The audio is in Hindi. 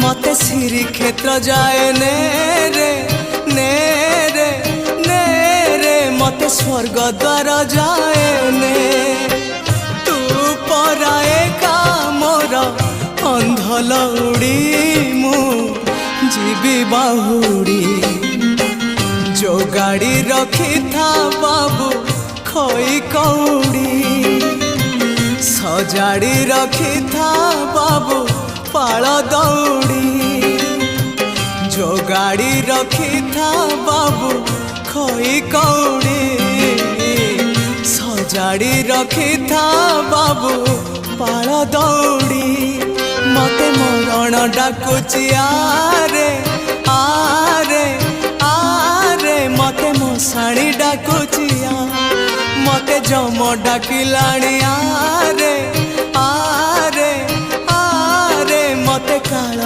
मते श्री क्षेत्र जाए ने रे ने रे ने रे मते स्वर्ग द्वार जाए ने तू पराए का मोर अंधलौड़ी मु जीवी बाहुड़ी जो गाड़ी रखी था बाबू खोई कौड़ी सजाड़ी रखी था बाबू पाल दौड़ी जो गाड़ी रखी था बाबू खोई कौड़ी सजाड़ी रखी था बाबू पाल दौड़ी मते मरण डाकुची आरे आरे आरे मते मशाणी डाकुची मते जम डाकिलाणी आरे आरे आरे मते काल